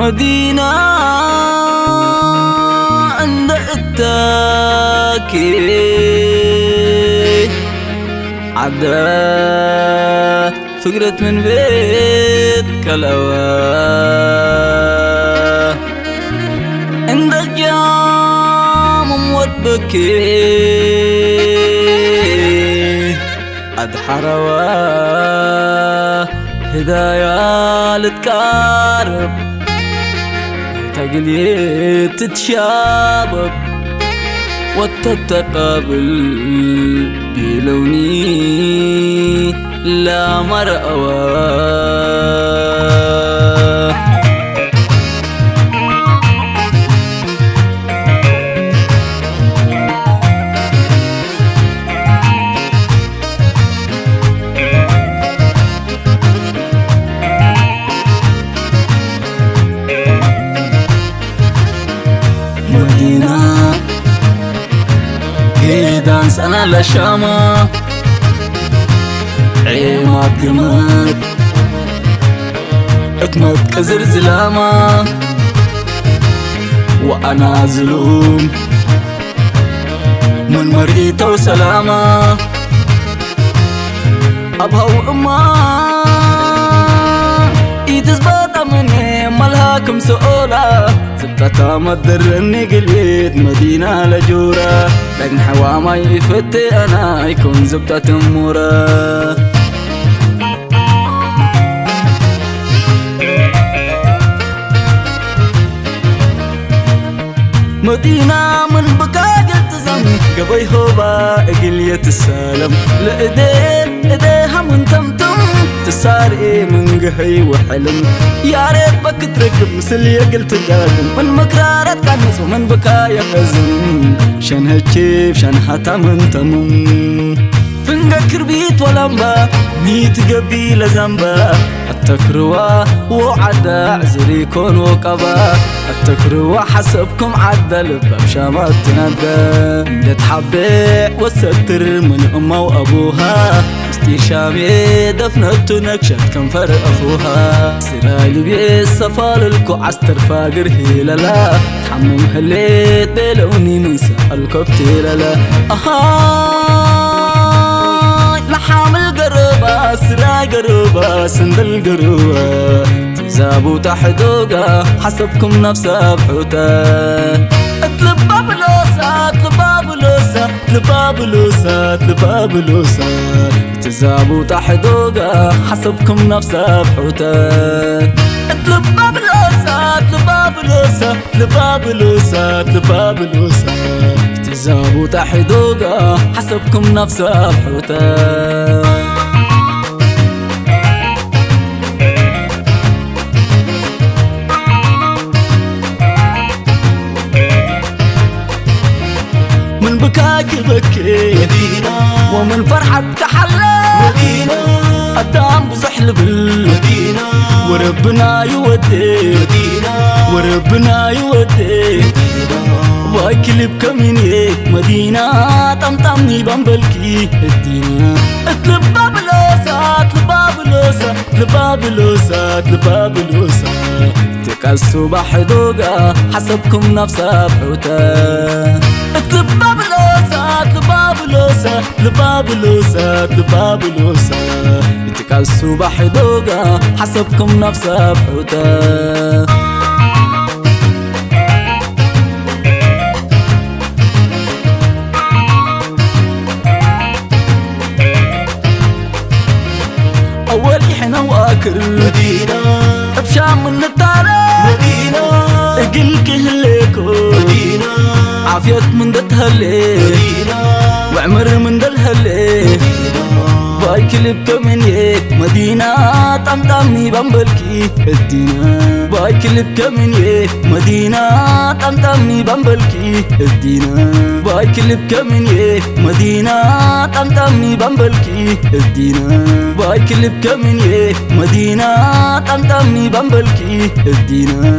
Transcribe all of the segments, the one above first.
مدينة عند التاكي عدات فكرة من بيت كلاوة عندك يا موت بكي أدحروا هدايا لتقارب تقلي تتشابك وتتقابل بلوني لا مرأوى مدينة دانس أنا لشامة عيمات قمت اتمت كزر زلامة وأنا زلوم من مرئيته وسلامة أبها وأما يتزبط مني ملهاكم سؤولة زبطتها مدرني قليت مدينة لجورة لكن حواما يفتي أنا يكون زبطة مورة مدينة من بكاجة زم قبي هوبا قلية السلام لإيديها من تمتم تساري من قهي وحلم يا ريت بك تركب مثل يقل تقادم من مكرارة تقنص ومن بكايا قزم شنها تشيف شنها تمن تمم فنقا كربيت ولمبا ميت قبيلة زنبا التكروى وعدا عزري يكون وقبا التكروى حسبكم عدا لباب شامات تنادى يتحبع والستر من أمه وأبوها مستير شامي دفنته نكشت كم فرق أفوها سرايل بيس صفال الكو عستر فاقر هيلالا تحمم هليت بلوني من سأل كوبتيلالا لحامل قربة سراي قربة سندل قربة تزابو تحدوقة حسبكم نفسها بحوتة اطلب بابلوسة اطلب بابلوسة اطلب بابلوسة اطلب بابلوسة تزابو تحدوقة حسبكم نفسها بحوتة اطلب بابلوسة اطلب بابلوسة اطلب بابلوسة اطلب بابلوسة تزابو تحدوقة حسبكم نفسها بحوتة من بكاك بكي مدينة ومن فرحتك حلى مدينة قدام بزحل بالمدينة وربنا يودي مدينة وربنا يودي واكل بكميني مدينة طمطمني بمبلكي الدينة اطلب بابلوسة اطلب بابلوسة اطلب بابلوسة اطلب بابلوسة تكسوا بحدوقة حسبكم نفسها بحوتة اطلب بابلوسة اطلب بابلوسة اطلب بابلوسة اطلب بابلوسة تكسوا بحدوقة حسبكم نفسها بحوتة أولي حنا وآكل مدينة بشام من التاريخ مدينة قلك هليكو مدينة عافيت من دتهلي مدينة وعمر من دلهلي بايكل بكمنيك مدينة طمطمني بمبلكي الدينة بايكل بكمنيك مدينة طمطمني بمبلكي الدينة بايكل بكمنيك مدينة طمطمني بمبلكي الدينة بايكل بكمنيك مدينة طمطمني بمبلكي الدينة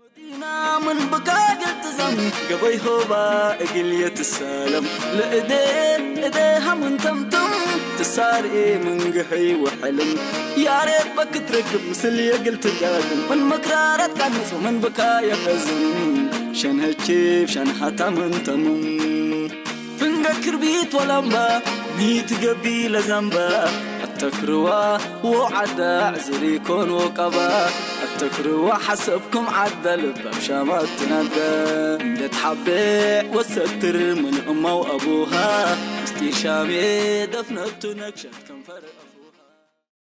مدينة من بقاقل تزم قبي هوبا قلية السلام لإيديها من تمتم تساري من قهي وحلم يا ريت بك تركب مثل يقل تقادم من مكرارات كنس ومن بكايا قزم شان هالشيف شان حتى من تمم فنقا كربيت ولمبا ميت قبيلة زنبا التكروا وعدا عزري كون وقبا التكروا حسبكم عدا لباب شامات تنادى تحبي وستر من أمه وأبوها استي شامي دفنت نكشت كم فرق